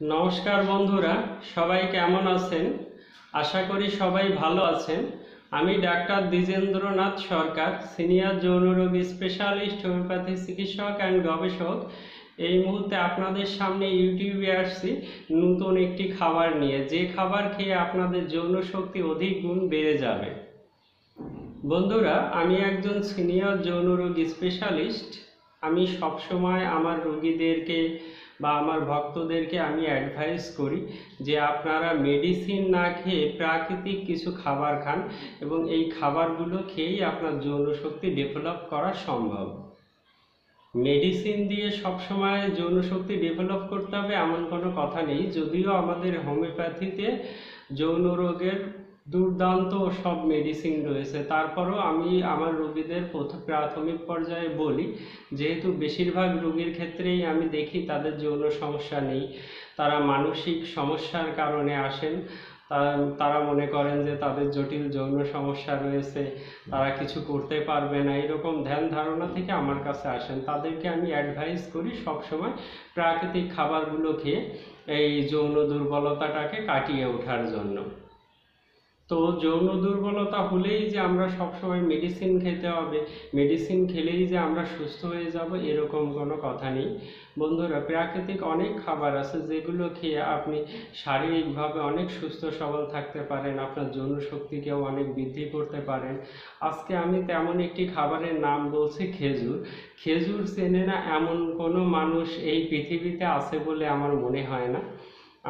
নমস্কার বন্ধুরা, সবাই কেমন আছেন? আশা করি সবাই ভালো আছেন। আমি ডাক্তার দ্বিজেন্দ্রনাথ সরকার, সিনিয়র যৌনরোগ স্পেশালিস্ট, হোমিওপ্যাথি চিকিৎসক অ্যান্ড গবেষক। এই মুহূর্তে আপনাদের সামনে ইউটিউবে আসছি নতুন একটি খাবার নিয়ে, যে খাবার খেয়ে আপনাদের যৌন শক্তি অধিক গুণ বেড়ে যাবে। বন্ধুরা, আমি একজন সিনিয়র যৌনরোগ স্পেশালিস্ট। আমি সবসময় আমার রোগীদেরকে বা আমার ভক্তদেরকে আমি অ্যাডভাইস করি যে আপনারা মেডিসিন না খেয়ে প্রাকৃতিক কিছু খাবার খান, এবং এই খাবারগুলো খেয়েই আপনার যৌন শক্তি ডেভেলপ করা সম্ভব। মেডিসিন দিয়ে সবসময় যৌন শক্তি ডেভেলপ করতে হবে এমন কোনো কথা নেই, যদিও আমাদের হোমিওপ্যাথিতে যৌন রোগের দুর্দান্ত সব মেডিসিন রয়েছে। তারপরও আমি আমার রোগীদের প্রাথমিক পর্যায়ে বলি, যেহেতু বেশিরভাগ রোগীর ক্ষেত্রেই আমি দেখি তাদের যৌন সমস্যা নেই, তারা মানসিক সমস্যার কারণে আসেন। তারা মনে করেন যে তাদের জটিল যৌন সমস্যা রয়েছে, তারা কিছু করতে পারবে না, এরকম ধ্যান ধারণা থেকে আমার কাছে আসেন। তাদেরকে আমি অ্যাডভাইস করি সবসময় প্রাকৃতিক খাবারগুলো খেয়ে এই যৌন দুর্বলতাটাকে কাটিয়ে ওঠার জন্য। তো যৌন দুর্বলতা হলেই যে আমরা সবসময় মেডিসিন খেতে হবে, মেডিসিন খেলেই যে আমরা সুস্থ হয়ে যাব, এরকম কোনো কথা নেই। বন্ধুরা, প্রাকৃতিক অনেক খাবার আছে যেগুলো খেয়ে আপনি শারীরিকভাবে অনেক সুস্থ সবল থাকতে পারেন, আপনার যৌন শক্তিকেও অনেক বৃদ্ধি করতে পারেন। আজকে আমি তেমন একটি খাবারের নাম বলছি, খেজুর। খেজুর চেনে না এমন কোনো মানুষ এই পৃথিবীতে আছে বলে আমার মনে হয় না।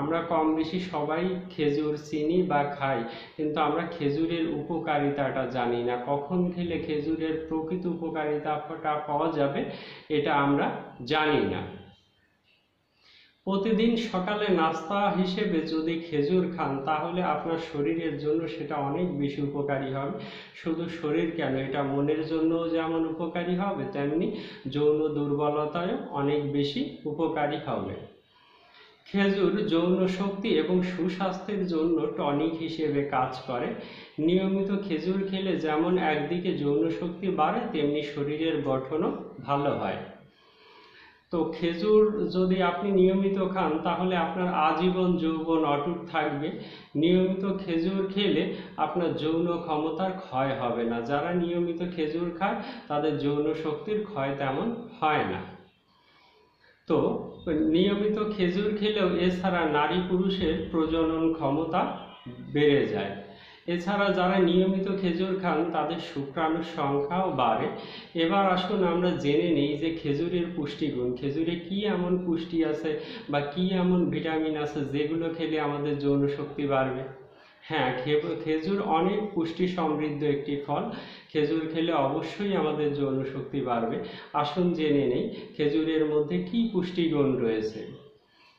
আমরা কম বেশি সবাই খেজুর চিনি বা খাই, কিন্তু আমরা খেজুরের উপকারিতাটা জানি না। কখন খেলে খেজুরের প্রকৃত উপকারিতাটা পাওয়া যাবে এটা আমরা জানি না। প্রতিদিন সকালে নাস্তা হিসেবে যদি খেজুর খান তাহলে আপনার শরীরের জন্য সেটা অনেক বেশি উপকারী হবে। শুধু শরীর কেন, এটা মনের জন্যও যেমন উপকারী হবে, তেমনি যৌন দুর্বলতায়ও অনেক বেশি উপকারী হবে। খেজুর যৌন শক্তি এবং সুস্বাস্থ্যের জন্য টনিক হিসেবে কাজ করে। নিয়মিত খেজুর খেলে যেমন একদিকে যৌন শক্তি বাড়ে, তেমনি শরীরের গঠনও ভালো হয়। তো খেজুর যদি আপনি নিয়মিত খান তাহলে আপনার আজীবন যৌবন অটুট থাকবে। নিয়মিত খেজুর খেলে আপনার যৌন ক্ষমতার ক্ষয় হবে না। যারা নিয়মিত খেজুর খায় তাদের যৌন শক্তির ক্ষয় তেমন হয় না। তো নিয়মিত খেজুর খেলেও এছাড়া নারী পুরুষের প্রজনন ক্ষমতা বেড়ে যায়। এছাড়া যারা নিয়মিত খেজুর খান তাদের শুক্রাণুর সংখ্যাও বাড়ে। এবার আসুন আমরা জেনে নিই যে খেজুরের পুষ্টিগুণ, খেজুরে কি এমন পুষ্টি আছে বা কি এমন ভিটামিন আছে যেগুলো খেলে আমাদের যৌন শক্তি বাড়বে। হ্যাঁ, খেজুর অনেক পুষ্টি সমৃদ্ধ একটি ফল। খেজুর খেলে অবশ্যই আমাদের যৌন শক্তি বাড়বে। আসুন জেনে নেই খেজুরের মধ্যে কি পুষ্টিগুণ রয়েছে।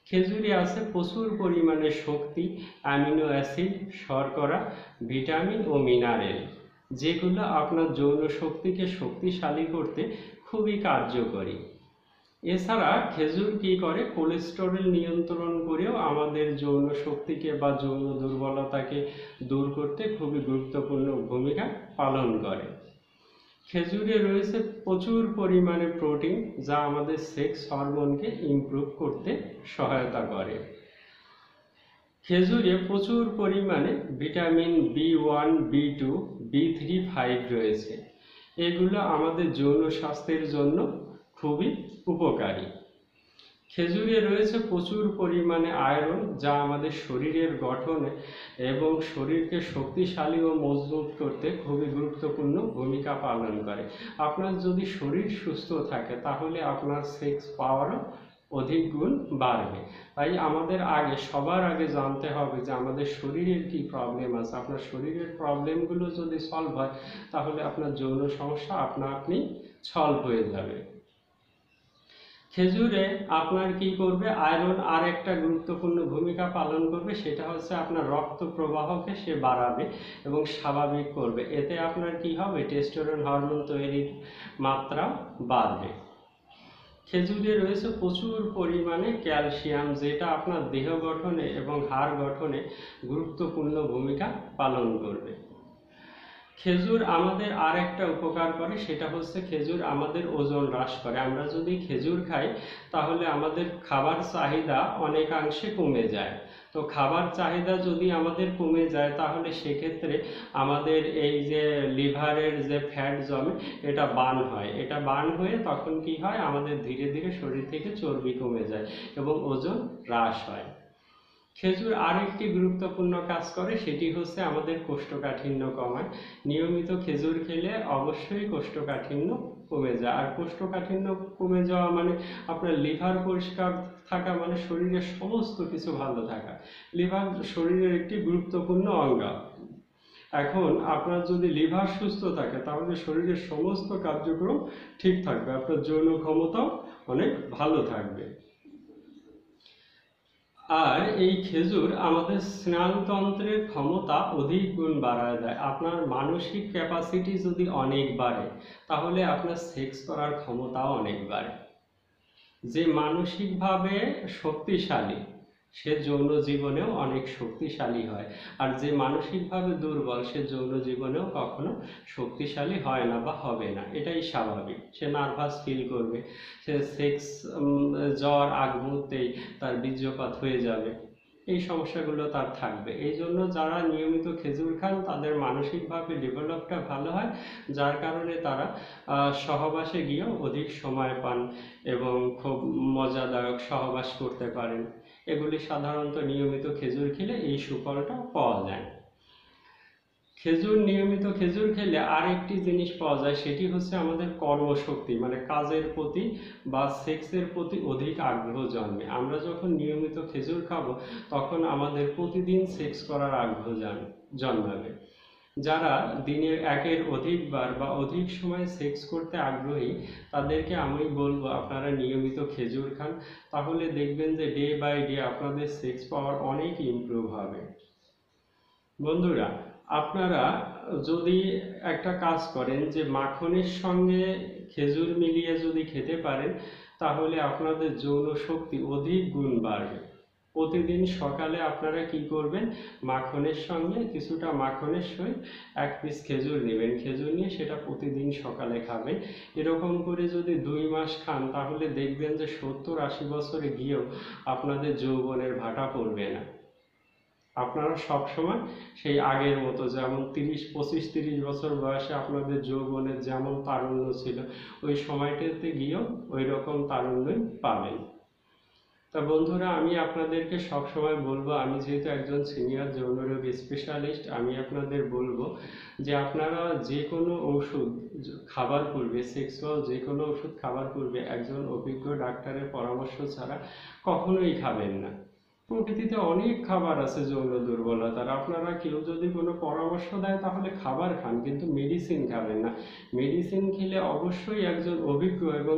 খেজুরে আছে প্রচুর পরিমাণে শক্তি, অ্যামিনো অ্যাসিড, শর্করা, ভিটামিন ও মিনারেল, যেগুলো আপনার যৌন শক্তিকে শক্তিশালী করতে খুবই কার্যকরী। এছাড়া খেজুর কি করে, কোলেস্টেরল নিয়ন্ত্রণ করেও আমাদের যৌন শক্তিকে বা যৌন দুর্বলতাকে দূর করতে খুবই গুরুত্বপূর্ণ ভূমিকা পালন করে। খেজুরে রয়েছে প্রচুর পরিমাণে প্রোটিন, যা আমাদের সেক্স হরমোনকে ইমপ্রুভ করতে সহায়তা করে। খেজুরে প্রচুর পরিমাণে ভিটামিন B1, B2, B3, 5 রয়েছে। এগুলো আমাদের যৌন স্বাস্থ্যের জন্য খুবই উপকারী। খেজুরে রয়েছে প্রচুর পরিমাণে আয়রন, যা আমাদের শরীরের গঠনে এবং শরীরকে শক্তিশালী ও মজবুত করতে খুবই গুরুত্বপূর্ণ ভূমিকা পালন করে। আপনার যদি শরীর সুস্থ থাকে তাহলে আপনার সেক্স পাওয়ারও অধিক গুণ বাড়বে। তাই আমাদের সবার আগে জানতে হবে যে আমাদের শরীরের কি প্রবলেম আছে। আপনার শরীরের প্রবলেমগুলো যদি সলভ হয় তাহলে আপনার যৌন সমস্যা আপনা আপনি সলভ হয়ে যাবে। খেজুরে আপনার কি করবে, আয়রন আর একটা গুরুত্বপূর্ণ ভূমিকা পালন করবে, সেটা হচ্ছে আপনার রক্ত প্রবাহকে সে বাড়াবে এবং স্বাভাবিক করবে। এতে আপনার কি হবে, টেস্টোস্টেরন হরমোন তৈরির মাত্রা বাড়বে। খেজুরে রয়েছে প্রচুর পরিমাণে ক্যালসিয়াম, যেটা আপনার দেহ গঠনে এবং হাড় গঠনে গুরুত্বপূর্ণ ভূমিকা পালন করবে। খেজুর আমাদের আর একটা উপকার করে, সেটা হচ্ছে খেজুর আমাদের ওজন হ্রাস করে। আমরা যদি খেজুর খাই তাহলে আমাদের খাবার চাহিদা অনেকাংশে কমে যায়। তো খাবার চাহিদা যদি আমাদের কমে যায় তাহলে সেক্ষেত্রে আমাদের এই যে লিভারের যে ফ্যাট জমে এটা বার্ন হয়, এটা বার্ন হয়ে তখন কি হয়, আমাদের ধীরে ধীরে শরীর থেকে চর্বি কমে যায় এবং ওজন হ্রাস হয়। খেজুর আরেকটি গুরুত্বপূর্ণ কাজ করে, সেটি হচ্ছে আমাদের কোষ্ঠকাঠিন্য কমায়। নিয়মিত খেজুর খেলে অবশ্যই কোষ্ঠকাঠিন্য কমে যায়। আর কোষ্ঠকাঠিন্য কমে যাওয়া মানে আপনার লিভার পরিষ্কার থাকা, মানে শরীরের সমস্ত কিছু ভালো থাকা। লিভার শরীরের একটি গুরুত্বপূর্ণ অঙ্গ। এখন আপনার যদি লিভার সুস্থ থাকে তাহলে শরীরের সমস্ত কার্যক্রম ঠিক থাকবে, আপনার যৌন ক্ষমতাও অনেক ভালো থাকবে। আর এই খেজুর আমাদের স্নায়ুতন্ত্রের ক্ষমতা অধিক গুণ বাড়ায় দেয়। আপনার মানসিক ক্যাপাসিটি যদি অনেক বাড়ে তাহলে আপনার সেক্স করার ক্ষমতাও অনেক বাড়ে। যে মানসিকভাবে শক্তিশালী সে যৌন জীবনেও অনেক শক্তিশালী হয়, আর যে মানসিকভাবে দুর্বল সে যৌন জীবনেও কখনো শক্তিশালী হয় না বা হবে না, এটাই স্বাভাবিক। সে নার্ভাস ফিল করবে, সে সেক্স যাওয়ার আগ মুহূর্তেই তার বীর্যপাত হয়ে যাবে, এই সমস্যাগুলো তার থাকবে। এই জন্য যারা নিয়মিত খেজুর খান তাদের মানসিকভাবে ডেভেলপটা ভালো হয়, যার কারণে তারা সহবাসে গিয়েও অধিক সময় পান এবং খুব মজাদায়ক সহবাস করতে পারেন। এগুলি সাধারণত নিয়মিত খেজুর খেলে এই সুফলটা পাওয়া যায়। নিয়মিত খেজুর খেলে আরেকটি জিনিস পাওয়া যায়, সেটি হচ্ছে আমাদের কর্মশক্তি, মানে কাজের প্রতি বা সেক্সের প্রতি অধিক আগ্রহ জন্মে। আমরা যখন নিয়মিত খেজুর খাবো তখন আমাদের প্রতিদিন সেক্স করার আগ্রহ জন্মাবে। যারা দিনে একের অধিকবার বা অধিক সময় সেক্স করতে আগ্রহী তাদেরকে আমি বলবো আপনারা নিয়মিত খেজুর খান, তাহলে দেখবেন যে ডে বাই ডে আপনাদের সেক্স পাওয়ার অনেক ইমপ্রুভ হবে। বন্ধুরা, আপনারা যদি একটা কাজ করেন যে মাখনের সঙ্গে খেজুর মিলিয়ে যদি খেতে পারেন তাহলে আপনাদের যৌন শক্তি অধিক গুণ বাড়বে। প্রতিদিন সকালে আপনারা কি করবেন, মাখনের সঙ্গে কিছুটা মাখনের সঙ্গে এক পিস খেজুর নেবেন, খেজুর নিয়ে সেটা প্রতিদিন সকালে খাবেন। এরকম করে যদি 2 মাস খান তাহলে দেখবেন যে 70-80 বছরে গিয়েও আপনাদের যৌবনের ভাটা পড়বে না। আপনারা সবসময় সেই আগের মতো, যেমন 25-30 বছর বয়সে আপনাদের যৌবনের যেমন তারুণ্য ছিল ওই সময়টাতে গিয়েও ওই রকম তারুণ্যই পাবেন। তা বন্ধুরা, আমি আপনাদেরকে সবসময় বলবো, আমি যেহেতু একজন সিনিয়র যৌনরোগ স্পেশালিস্ট, আমি আপনাদের বলবো যে আপনারা যে কোনো ওষুধ খাবার পূর্বে, সেক্সুয়াল যে কোনো ওষুধ খাবার পূর্বে একজন অভিজ্ঞ ডাক্তারের পরামর্শ ছাড়া কখনোই খাবেন না। প্রকৃতিতে অনেক খাবার আছে যৌন দুর্বলতার, আপনারা কেউ যদি কোনো পরামর্শ দেয় তাহলে খাবার খান, কিন্তু মেডিসিন খাবেন না। মেডিসিন খেলে অবশ্যই একজন অভিজ্ঞ এবং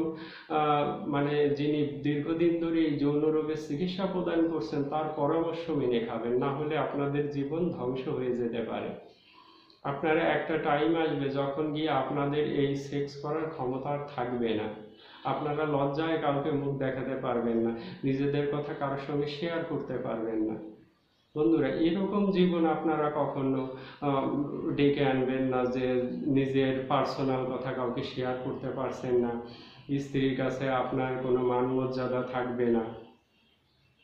মানে যিনি দীর্ঘদিন ধরে এই যৌন রোগের চিকিৎসা প্রদান করছেন তার পরামর্শ মেনে খাবেন, না হলে আপনাদের জীবন ধ্বংস হয়ে যেতে পারে। আপনারা একটা টাইম আসবে যখন গিয়ে আপনাদের এই সেক্স করার ক্ষমতা আর থাকবে না, আপনারা লজ্জায় কাউকে মুখ দেখাতে পারবেন না, নিজেদের কথা কারোর সঙ্গে শেয়ার করতে পারবেন না। বন্ধুরা, এরকম জীবন আপনারা কখনো ডেকে আনবেন না যে নিজের পার্সোনাল কথা কাউকে শেয়ার করতে পারছেন না, স্ত্রীর কাছে আপনার কোনো মান মর্যাদা থাকবে না,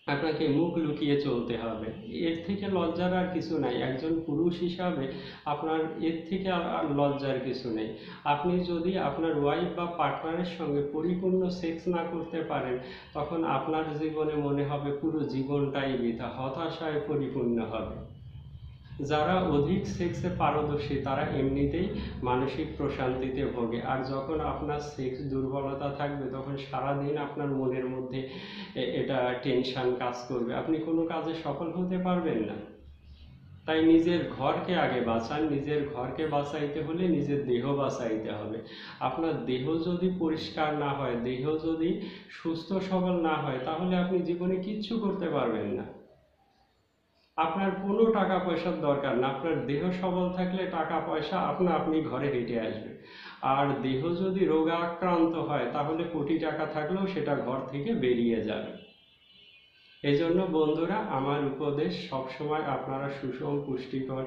আপনাকে মুখ লুকিয়ে চলতে হবে। এর থেকে লজ্জার আর কিছু নাই। একজন পুরুষ হিসাবে আপনার এর থেকে আর লজ্জার কিছু নেই। আপনি যদি আপনার ওয়াইফ বা পার্টনারের সঙ্গে পরিপূর্ণ সেক্স না করতে পারেন তখন আপনার জীবনে মনে হবে পুরো জীবনটাই বৃথা, হতাশায় পরিপূর্ণ হবে। যারা অধিক সেক্সে পারদর্শী তারা এমনিতেই মানসিক প্রশান্তিতে ভোগে, আর যখন আপনার সেক্স দুর্বলতা থাকবে তখন সারাদিন আপনার মনের মধ্যে এটা টেনশন কাজ করবে, আপনি কোনো কাজে সফল হতে পারবেন না। তাই নিজের ঘরকে আগে বাঁচান। নিজের ঘরকে বাঁচাইতে হলে নিজের দেহ বাঁচাইতে হবে। আপনার দেহ যদি পরিষ্কার না হয়, দেহ যদি সুস্থ সবল না হয় তাহলে আপনি জীবনে কিচ্ছু করতে পারবেন না। আপনার কোনো টাকা পয়সার দরকার না, আপনার দেহ সবল থাকলে টাকা পয়সা আপনি ঘরে হেঁটে আসবে। আর দেহ যদি রোগাক্রান্ত হয় তাহলে কোটি টাকা থাকলেও সেটা ঘর থেকে বেরিয়ে যাবে। এই জন্য বন্ধুরা, আমার উপদেশ সবসময় আপনারা সুষম পুষ্টিকর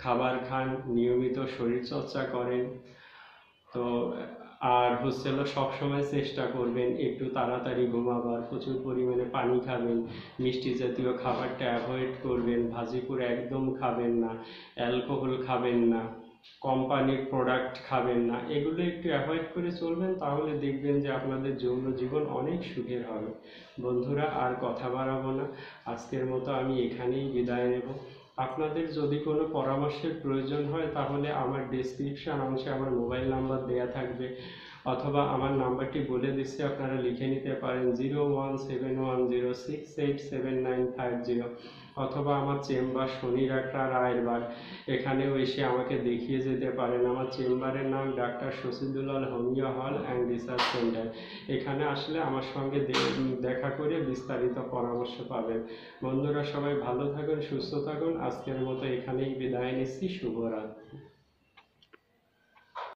খাবার খান, নিয়মিত শরীরচর্চা করেন। তো আর সবসময় চেষ্টা করবেন একটু তাড়াতাড়ি ঘুমাবার, প্রচুর পরিমাণে পানি খাবেন, মিষ্টি জাতীয় খাবারটা অ্যাভয়েড করবেন, ভাজিপুর একদম খাবেন না, অ্যালকোহল খাবেন না, কোম্পানির প্রোডাক্ট খাবেন না, এগুলো একটু অ্যাভয়েড করে চলবেন, তাহলে দেখবেন যে আপনাদের যৌন জীবন অনেক সুখের হবে। বন্ধুরা, আর কথা বাড়াবো না, আজকের মতো আমি এখানেই বিদায় নেব। আপনাদের যদি কোনো পরামর্শের প্রয়োজন হয় তাহলে আমার ডেসক্রিপশন অংশে আমার মোবাইল নাম্বার দেয়া থাকবে, অথবা আমার নাম্বারটি বলে দিচ্ছি, আপনারা লিখে নিতে পারেন 01710687950, অথবা আমার চেম্বার শনি ডাক্তার রায়ের বাগ, এখানেও এসে আমাকে দেখিয়ে যেতে পারেন। আমার চেম্বারের নাম doctor Shashidulal homeo hall and research centre. এখানে আসলে আমার সঙ্গে দেখা করে বিস্তারিত পরামর্শ পাবেন। বন্ধুরা, সবাই ভালো থাকুন, সুস্থ থাকুন। আজকের মতো এখানেই বিদায় নিচ্ছি। শুভরাত্রি।